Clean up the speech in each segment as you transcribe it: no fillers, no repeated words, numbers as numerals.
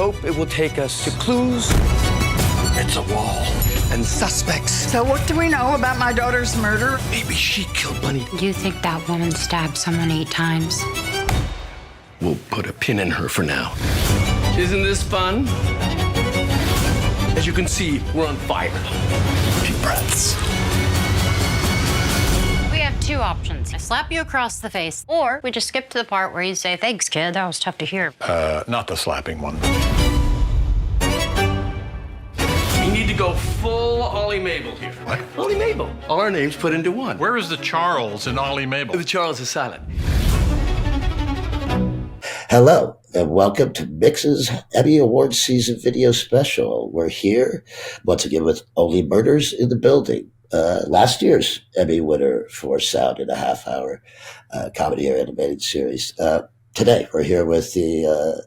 hope it will take us to clues. It's a wall. And suspects. So what do we know about my daughter's murder? Maybe she killed Bunny. You think that woman stabbed someone 8 times? We'll put a pin in her for now. Isn't this fun? As you can see, we're on fire. Deep breaths. We have 2 options. I slap you across the face, or we just skip to the part where you say, thanks, kid, that was tough to hear. Not the slapping one. We need to go full Ollie Mabel here. What? Ollie Mabel. All our names put into one. Where is the Charles in Ollie Mabel? The Charles is silent. Hello, and welcome to Mix's Emmy Awards season video special. We're here once again with Only Murders in the Building. Last year's Emmy winner for Sound in a Half Hour comedy or animated series. Today, we're here with the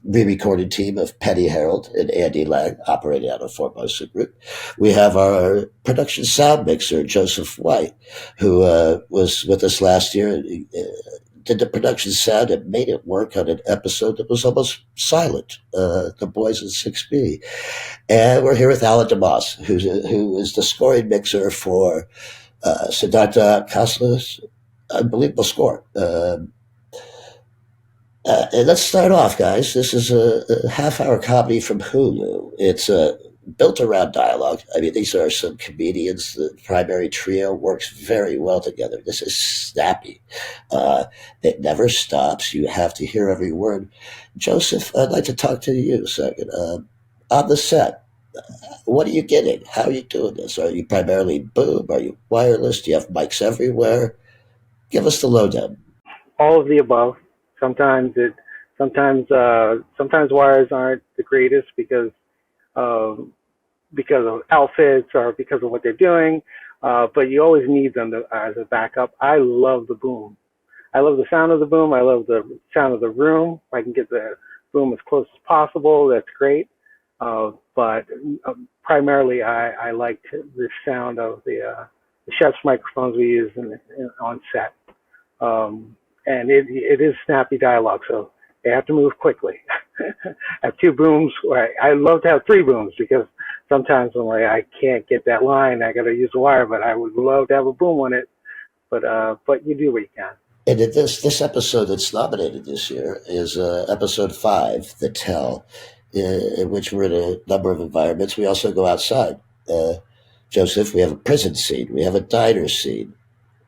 re-recorded team of Penny Harold and Andy Lange, operating out of Formosa Group. We have our production sound mixer, Joseph White, who was with us last year and did the production sound and made it work on an episode that was almost silent, The Boys in 6B. And we're here with Alan DeMoss, who is the scoring mixer for Siddhartha Kasla's unbelievable score. And let's start off, guys. This is a half-hour comedy from Hulu. It's built around dialogue. I mean, these are some comedians. The primary trio works very well together. This is snappy. It never stops. You have to hear every word. Joseph, I'd like to talk to you a second. On the set, what are you getting? How are you doing this? Are you primarily boom? Are you wireless? Do you have mics everywhere? Give us the lowdown. All of the above. Sometimes wires aren't the greatest because of outfits or because of what they're doing, but you always need them as a backup. I love the boom. I love the sound of the boom. I love the sound of the room. If I can get the boom as close as possible, that's great. But primarily, I like the sound of the chef's microphones we use on set. And it is snappy dialogue, so they have to move quickly. I have 2 booms. I love to have 3 booms because sometimes when I can't get that line, I got to use a wire, but I would love to have a boom on it. But you do what you can. And in this episode that's nominated this year is episode 5, The Tell, in which we're in a number of environments. We also go outside. Joseph, we have a prison scene. We have a diner scene.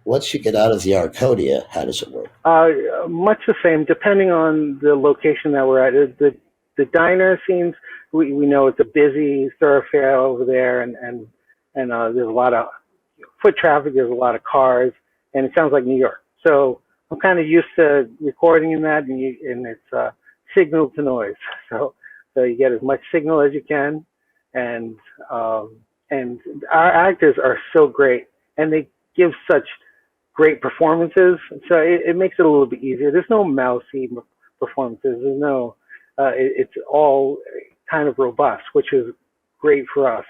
Once you get out of the Arconia, how does it work? Much the same, depending on the location that we're at. The diner scenes, we know it's a busy thoroughfare over there, and there's a lot of foot traffic, there's a lot of cars, and it sounds like New York. So I'm kind of used to recording in that, and it's signal to noise. So you get as much signal as you can, and our actors are so great, and they give such great performances, so it makes it a little bit easier. There's no mousy performances. There's no, it's all kind of robust, which is great for us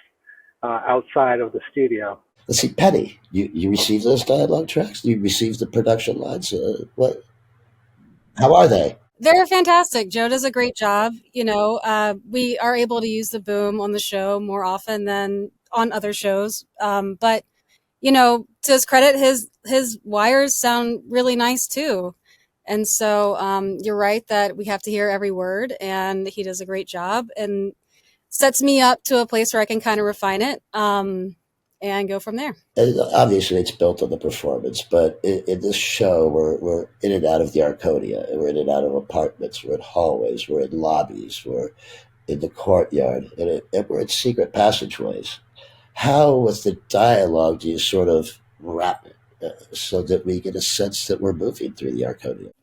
outside of the studio. Let's see, Penny, you received those dialogue tracks? You received the production lines? What? How are they? They're fantastic. Joe does a great job. We are able to use the boom on the show more often than on other shows, but to his credit, his wires sound really nice too. And so you're right that we have to hear every word, and he does a great job and sets me up to a place where I can kind of refine it and go from there. And obviously, it's built on the performance, but in this show, we're in and out of the Arconia. We're in and out of apartments. We're in hallways. We're in lobbies. We're in the courtyard. And we're in secret passageways. How, with the dialogue, do you sort of wrap it so that we get a sense that we're moving through the Arconia?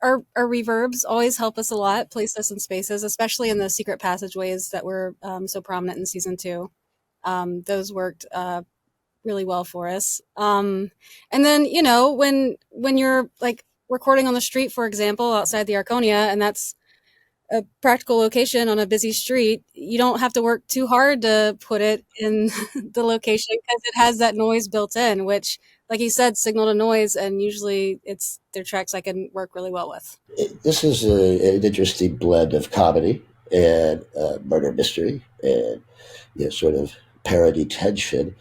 Our reverbs always help us a lot, place us in spaces, especially in the secret passageways that were so prominent in season 2. Those worked really well for us. And then, when you're like recording on the street, for example, outside the Arconia, and that's a practical location on a busy street, you don't have to work too hard to put it in the location because it has that noise built in, which, like you said, signal to noise, and usually they're tracks I can work really well with. This is an interesting blend of comedy, and murder mystery and sort of parody tension,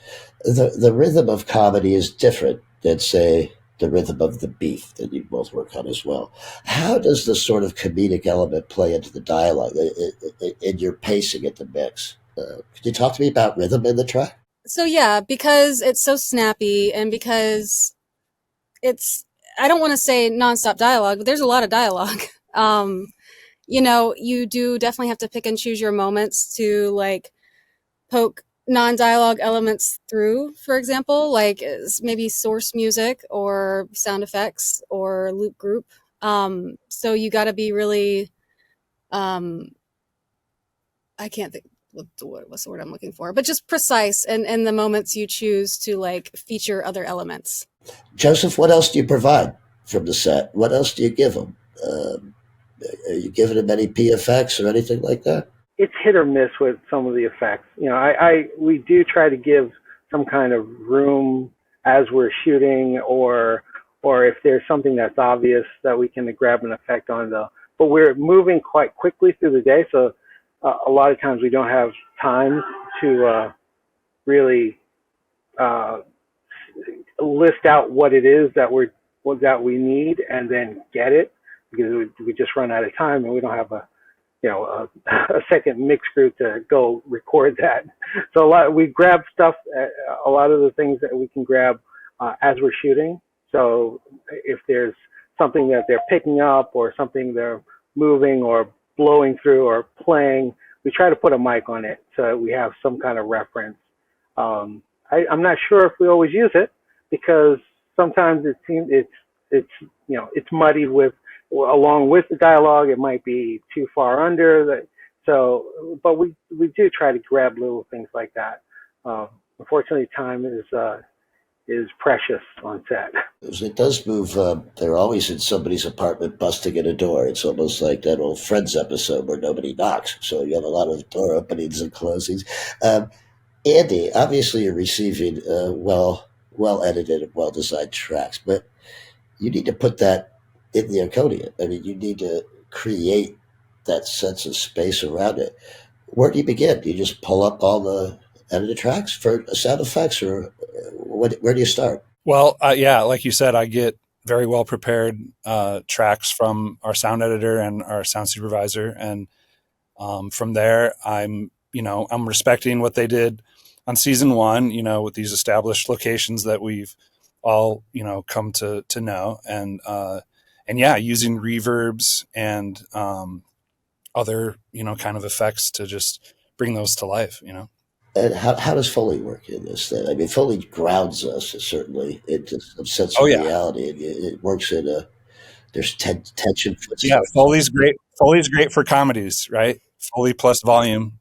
the rhythm of comedy is different than, say, the rhythm of the beef that you both work on as well. How does the sort of comedic element play into the dialogue in your pacing at the mix? Could you talk to me about rhythm in the track? So yeah, because it's so snappy and because it's, I don't want to say nonstop dialogue, but there's a lot of dialogue. You do definitely have to pick and choose your moments to like poke non-dialogue elements through, for example, like maybe source music or sound effects or loop group. So you got to be really, I can't think what's the word I'm looking for, but just precise in the moments you choose to like feature other elements. Joseph, what else do you provide from the set? What else do you give them? Are you giving them any PFX or anything like that? It's hit or miss with some of the effects. We do try to give some kind of room as we're shooting, or if there's something that's obvious that we can grab an effect on but we're moving quite quickly through the day, so a lot of times we don't have time to really list out what it is that we need and then get it, because we just run out of time and we don't have a second mix crew to go record that. So we grab stuff, a lot of the things that we can grab as we're shooting. So if there's something that they're picking up or something they're moving or blowing through or playing, we try to put a mic on it so we have some kind of reference. I'm not sure if we always use it, because sometimes it seems it's muddied with, along with the dialogue, it might be too far under that. So, but we do try to grab little things like that. Unfortunately, time is precious on set. It does move. They're always in somebody's apartment busting in a door. It's almost like that old Friends episode where nobody knocks. So you have a lot of door openings and closings. Andy, obviously you're receiving well edited and well designed tracks, but you need to put that in the accordion. I mean, you need to create that sense of space around it. Where do you begin? Do you just pull up all the edited tracks for sound effects, or where do you start? Well, yeah, like you said, I get very well prepared tracks from our sound editor and our sound supervisor, and from there, I'm respecting what they did on season one. With these established locations that we've all come to know, and yeah, using reverbs and other kind of effects to just bring those to life. And how does Foley work in this thing? I mean, Foley grounds us certainly into some sense Oh of yeah, reality. It works in there's tension. yeah. Foley's great. Foley's great for comedies, right? Foley plus volume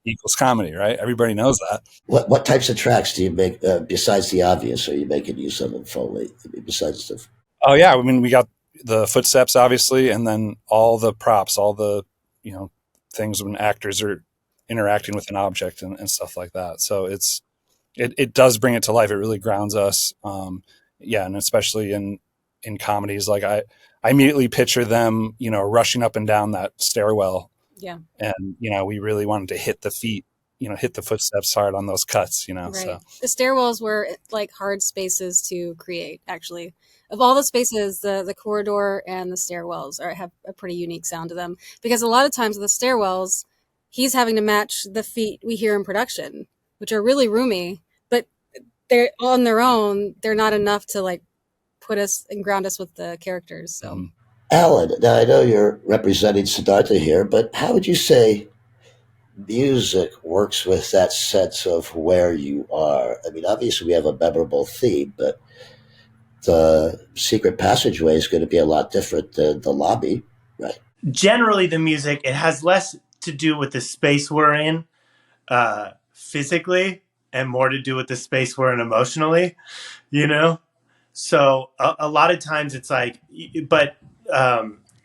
equals comedy, right? Everybody knows that. What types of tracks do you make besides the obvious? Are you making use of in Foley? I mean, besides the Oh yeah, I mean we got the footsteps obviously, and then all the props, all the things when actors are interacting with an object and stuff like that. So it does bring it to life. It really grounds us. Yeah, and especially in comedies, like I immediately picture them, rushing up and down that stairwell. Yeah. And we really wanted to hit the feet, hit the footsteps hard on those cuts. Right. So The stairwells were like hard spaces to create, actually. Of all the spaces, the corridor and the stairwells have a pretty unique sound to them, because a lot of times with the stairwells, he's having to match the feet we hear in production, which are really roomy, but they're on their own. They're not enough to like put us and ground us with the characters. So, Alan, now I know you're representing Siddhartha here, but how would you say music works with that sense of where you are? I mean, obviously we have a memorable theme, but the secret passageway is going to be a lot different than the lobby, right? Generally, the music, it has less to do with the space we're in physically and more to do with the space we're in emotionally, So a lot of times it's like, but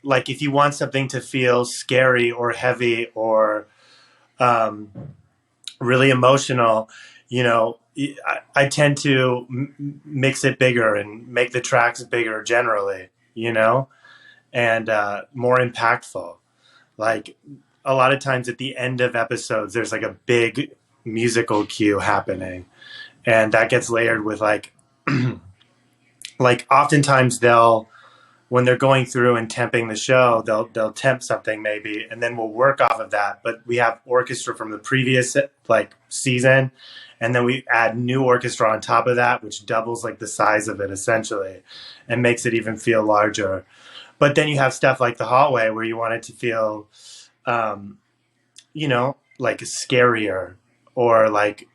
like if you want something to feel scary or heavy or really emotional, I tend to mix it bigger and make the tracks bigger generally, and more impactful. Like a lot of times at the end of episodes, there's like a big musical cue happening, and that gets layered with like, like oftentimes when they're going through and temping the show, they'll temp something maybe, and then we'll work off of that. But we have orchestra from the previous like season, and then we add new orchestra on top of that, which doubles like the size of it essentially, and makes it even feel larger. But then you have stuff like the hallway where you want it to feel, like scarier, or like,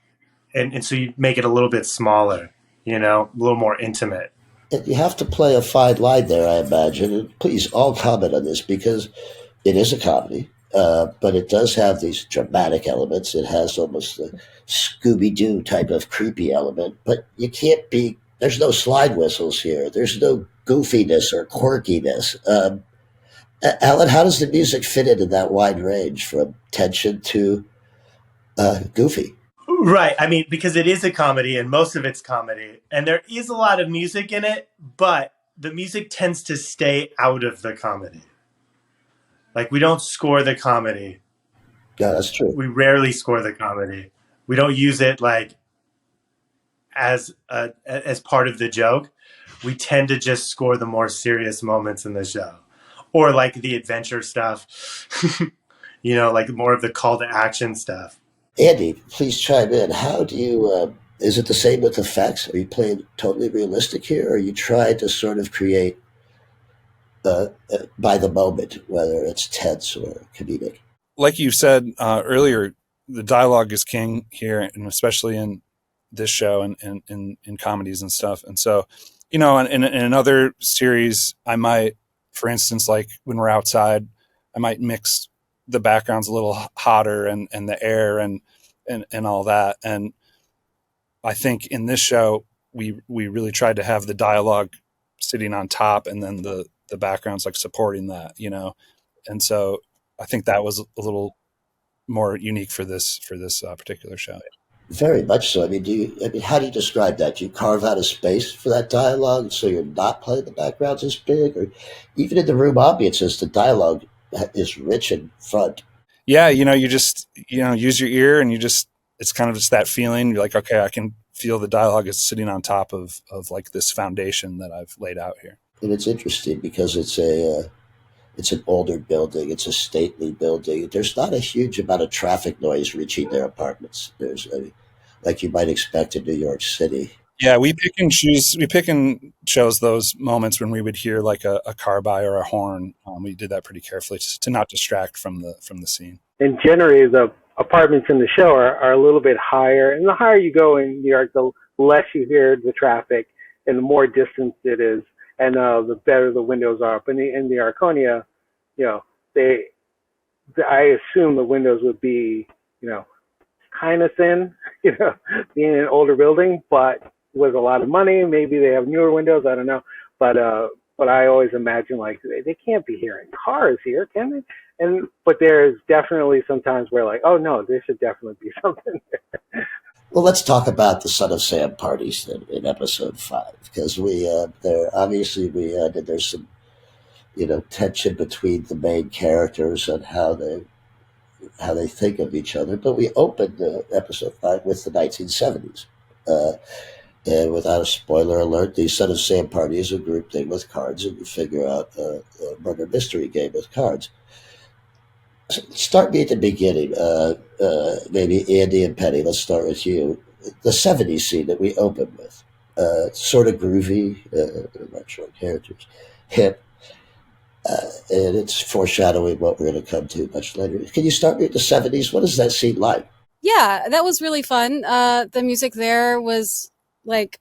and so you make it a little bit smaller, a little more intimate. And you have to play a fine line there, I imagine. And please, all comment on this because it is a comedy, but it does have these dramatic elements. It has almost a Scooby-Doo type of creepy element, but you can't be. There's no slide whistles here. There's no goofiness or quirkiness. Alan, how does the music fit into that wide range from tension to goofy? Right. I mean, because it is a comedy and most of it's comedy, and there is a lot of music in it, but the music tends to stay out of the comedy. Like, we don't score the comedy. Yeah, that's true. We rarely score the comedy. We don't use it like as part of the joke. We tend to just score the more serious moments in the show, or like the adventure stuff, like more of the call to action stuff. Andy, please chime in. How do you, is it the same with effects? Are you playing totally realistic here? Or are you trying to sort of create by the moment, whether it's tense or comedic? Like you said earlier, the dialogue is king here, and especially in this show and in comedies and stuff. And so, in another series, I might, for instance, like when we're outside, I might mix the background's a little hotter and the air and all that. And I think in this show, we really tried to have the dialogue sitting on top and then the background's like supporting that, And so I think that was a little more unique for this particular show. Very much so. I mean, how do you describe that? Do you carve out a space for that dialogue so you're not playing the backgrounds as big? Or even in the room ambiances, the dialogue is rich in front. Yeah, you just use your ear and it's kind of just that feeling. You're like, okay, I can feel the dialogue is sitting on top of like this foundation that I've laid out here. And it's interesting because it's an older building. It's a stately building. There's not a huge amount of traffic noise reaching their apartments. Like you might expect in New York City. Yeah, we pick and chose those moments when we would hear like a car by or a horn. We did that pretty carefully to not distract from the scene. And generally, the apartments in the show are a little bit higher. And the higher you go in New York, the less you hear the traffic and the more distance it is. And the better the windows are. But in the Arconia, I assume the windows would be, kind of thin, being an older building, but with a lot of money, maybe they have newer windows. I don't know. But I always imagine like they can't be hearing cars here, can they? But there's definitely sometimes where like, oh no, there should definitely be something there. Well, let's talk about the Son of Sam parties in episode 5, because there's some, tension between the main characters and how they think of each other. But we opened episode 5 with the 1970s. And without a spoiler alert, the Son of Sam party is a group thing with cards, and you figure out a murder mystery game with cards. Start me at the beginning. Maybe Andy and Penny, let's start with you. The 70s scene that we opened with, sort of groovy, not short characters, hip, and it's foreshadowing what we're going to come to much later. Can you start me at the 70s? What is that scene like? Yeah, that was really fun. The music there was like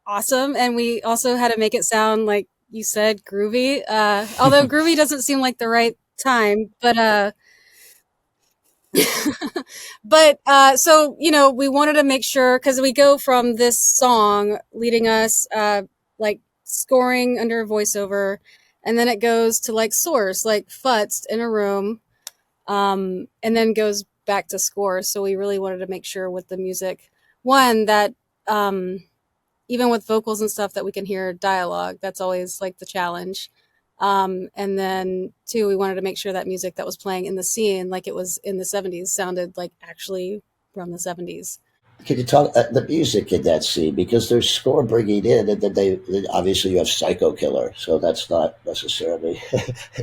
awesome, and we also had to make it sound like you said groovy. Although groovy doesn't seem like the right time, but so we wanted to make sure, because we go from this song leading us like scoring under a voiceover, and then it goes to like source, like futzed in a room, and then goes back to score. So we really wanted to make sure with the music, one, that even with vocals and stuff, that we can hear dialogue. That's always like the challenge. And then two, we wanted to make sure that music that was playing in the scene, like it was in the 70s, sounded like actually from the 70s. Can you talk the music in that scene, because there's score bringing in, and then obviously you have Psycho Killer, so that's not necessarily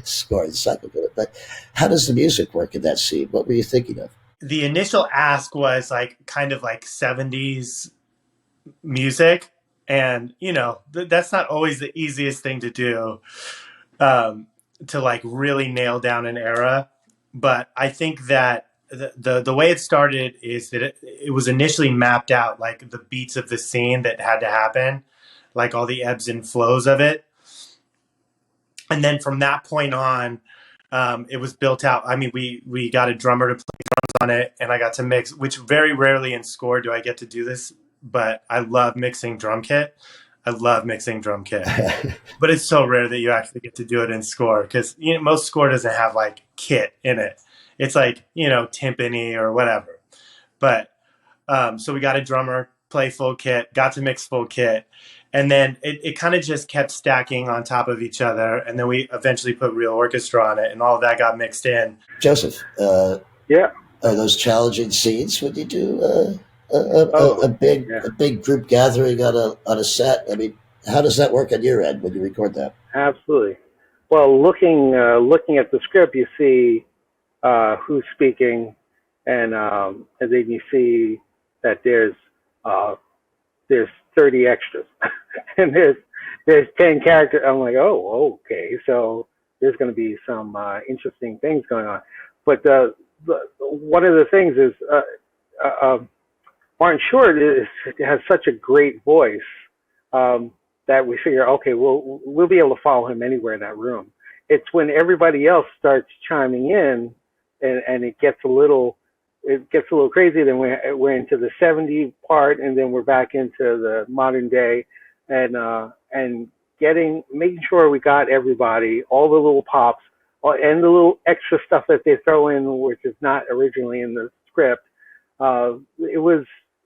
scoring Psycho Killer. But how does the music work in that scene? What were you thinking of? The initial ask was like kind of like 70s music, and that's not always the easiest thing to do, to like really nail down an era. But I think that the way it started is that it was initially mapped out, like the beats of the scene that had to happen, like all the ebbs and flows of it. And then from that point on, it was built out. I mean, we got a drummer to play drums on it, and I got to mix, which very rarely in score do I get to do this, but I love mixing drum kit. I love mixing drum kit, but it's so rare that you actually get to do it in score, because most score doesn't have like kit in it. It's like, timpani or whatever. But so we got a drummer, play full kit, got to mix full kit. And then it kind of just kept stacking on top of each other. And then we eventually put real orchestra on it, and all of that got mixed in. Joseph, Yeah. are those challenging scenes when you do a big group gathering on a set? I mean, how does that work on your end when you record that? Absolutely. Well, looking at the script, you see who's speaking, and then you see that there's 30 extras, and there's 10 characters. I'm like, oh, okay, so there's going to be some interesting things going on. But one of the things is Martin Short has such a great voice that we figure, okay, we'll be able to follow him anywhere in that room. It's when everybody else starts chiming in, and it gets a little crazy. Then we're into the 70 part, and then we're back into the modern day, and making sure we got everybody, all the little pops, and the little extra stuff that they throw in, which is not originally in the script.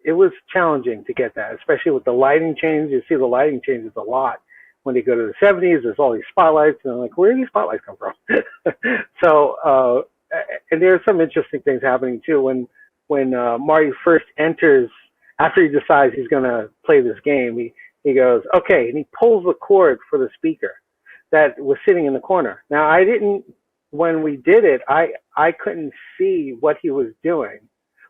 It was challenging to get that, especially with the lighting change. You see the lighting changes a lot when they go to the 70s. There's all these spotlights, and I'm like, where do these spotlights come from? So, and there's some interesting things happening too. When Marty first enters, after he decides he's going to play this game, he goes, okay, and he pulls the cord for the speaker that was sitting in the corner. Now, when we did it, I couldn't see what he was doing,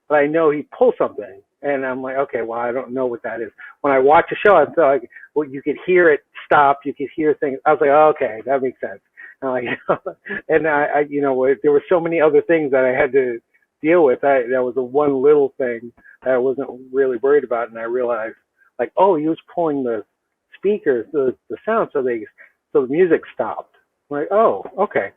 but I know he pulled something. And I'm like, okay, well, I don't know what that is. When I watch the show, I feel like, well, you could hear it stop. You could hear things. I was like, oh, okay, that makes sense. And I there were so many other things that I had to deal with. That was the one little thing that I wasn't really worried about. And I realized, like, oh, he was pulling the speakers, the sound, so the music stopped. I'm like, oh, okay,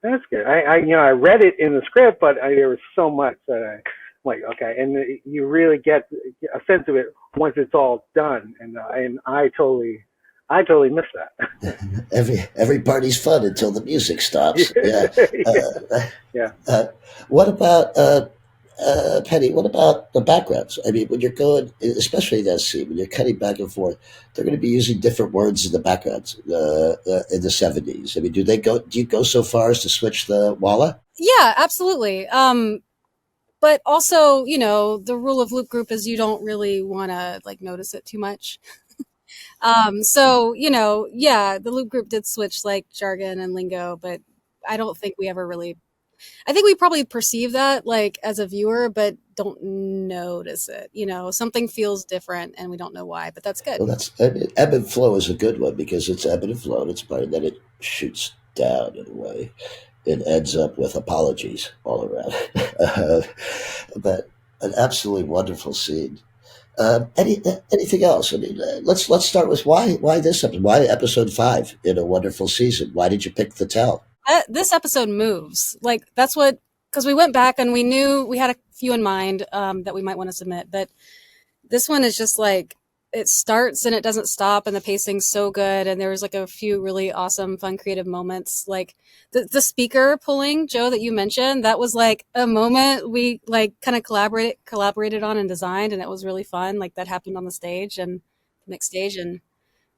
that's good. I read it in the script, but there was so much that I'm like, okay, and you really get a sense of it once it's all done. And I totally missed that. Every party's fun until the music stops. Yeah. What about Penny? What about the backgrounds? I mean, when you're going, especially that scene, when you're cutting back and forth, they're going to be using different words in the backgrounds in the 70s. I mean, do you go so far as to switch the walla? Yeah, absolutely. But also, the rule of Loop Group is you don't really want to like notice it too much. So, the Loop Group did switch like jargon and lingo, but I don't think we ever really, I think we probably perceive that like as a viewer, but don't notice it. Something feels different and we don't know why, but that's good. Well, ebb and flow is a good one, because it's ebb and flow, and it's funny that it shoots down in a way. It ends up with apologies all around. But an absolutely wonderful scene. Anything else? I mean, let's start with why this episode? Why episode 5 in a wonderful season? Why did you pick the tell? This episode moves. Like, that's what, because we went back and we knew we had a few in mind that we might want to submit, but this one is just like, it starts and it doesn't stop, and the pacing's so good, and there was like a few really awesome, fun, creative moments. Like the speaker pulling, Joe, that you mentioned, that was like a moment we like kind of collaborated on and designed, and it was really fun. Like that happened on the stage and the next stage, and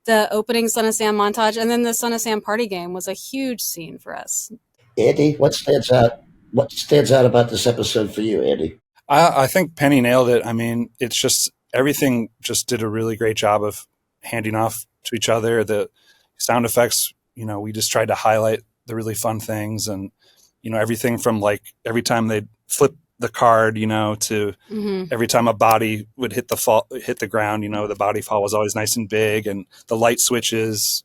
the opening Son of Sam montage, and then the Son of Sam party game was a huge scene for us. Andy, what stands out? What stands out about this episode for you, Andy? I think Penny nailed it. I mean, it's just everything just did a really great job of handing off to each other. The sound effects, we just tried to highlight the really fun things, and everything from like every time they'd flip the card, to every time a body would hit the ground, the body fall was always nice and big, and the light switches,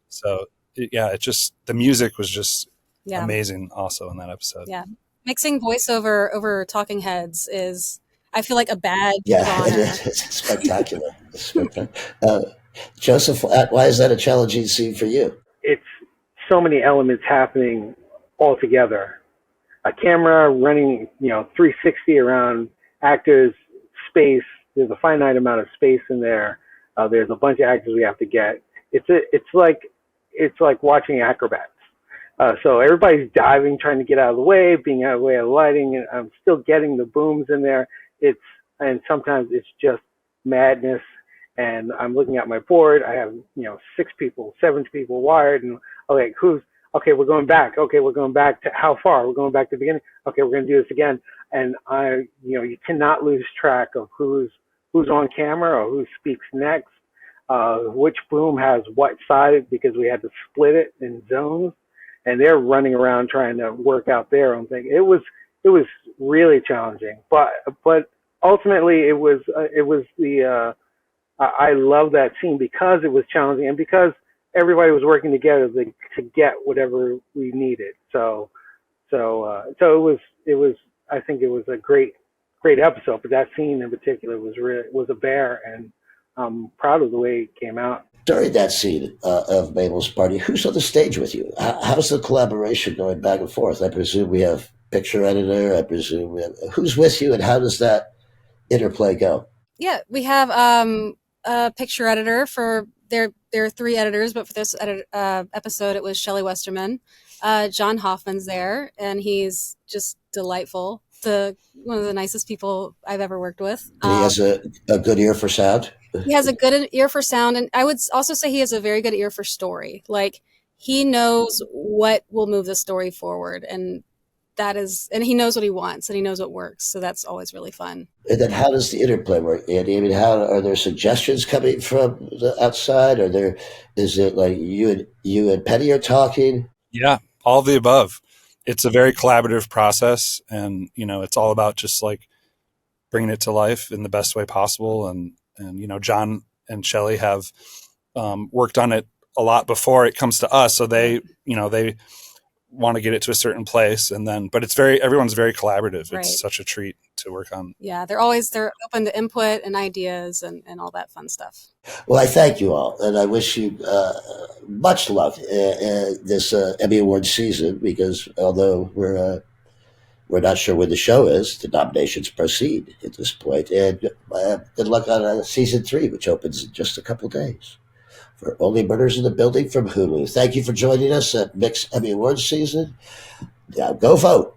so the music was just amazing also in that episode. Yeah. Mixing voiceover over talking heads is, I feel like, a badge of Yeah, honor. it's spectacular. It's spectacular. Joseph, why is that a challenging scene for you? It's so many elements happening all together. A camera running, 360 around actors, space. There's a finite amount of space in there. There's a bunch of actors we have to get. It's like watching acrobats. So everybody's diving, trying to get out of the way, being out of the way of lighting, and I'm still getting the booms in there. And sometimes it's just madness. And I'm looking at my board. I have, 6 people, 7 people wired, and okay, we're going back. Okay, we're going back to how far? We're going back to the beginning. Okay, we're going to do this again. And you cannot lose track of who's on camera or who speaks next, which boom has what side, because we had to split it in zones. And they're running around trying to work out their own thing. It was really challenging, but ultimately it was I love that scene because it was challenging and because everybody was working together to get whatever we needed. So it was I think it was a great episode, but that scene in particular was a bear, and I'm proud of the way it came out. During that scene of Mabel's party, who's on the stage with you? How's the collaboration going back and forth? I presume we have picture editor. I presume we have, who's with you, and how does that interplay go? Yeah, we have a picture editor for there are 3 editors, but for this episode it was Shelley Westerman. John Hoffman's there, and he's just delightful. One of the nicest people I've ever worked with. He has a good ear for sound. He has a good ear for sound, and I would also say he has a very good ear for story. Like, he knows what will move the story forward, and he knows what he wants, and he knows what works. So that's always really fun. And then how does the interplay work, Andy? I mean, are there suggestions coming from the outside? Is it like you and Penny are talking? Yeah, all of the above. It's a very collaborative process, and it's all about just like bringing it to life in the best way possible. And John and Shelley have worked on it a lot before it comes to us, so they want to get it to a certain place, but everyone's very collaborative. Right. It's such a treat to work on. Yeah, they're open to input and ideas and all that fun stuff. Well, I thank you all, and I wish you much luck this Emmy Awards season, because although we're not sure when the show is, the nominations proceed at this point. And good luck on season 3, which opens in just a couple days. For Only Murders in the Building from Hulu. Thank you for joining us at Mix Emmy Awards season. Now go vote.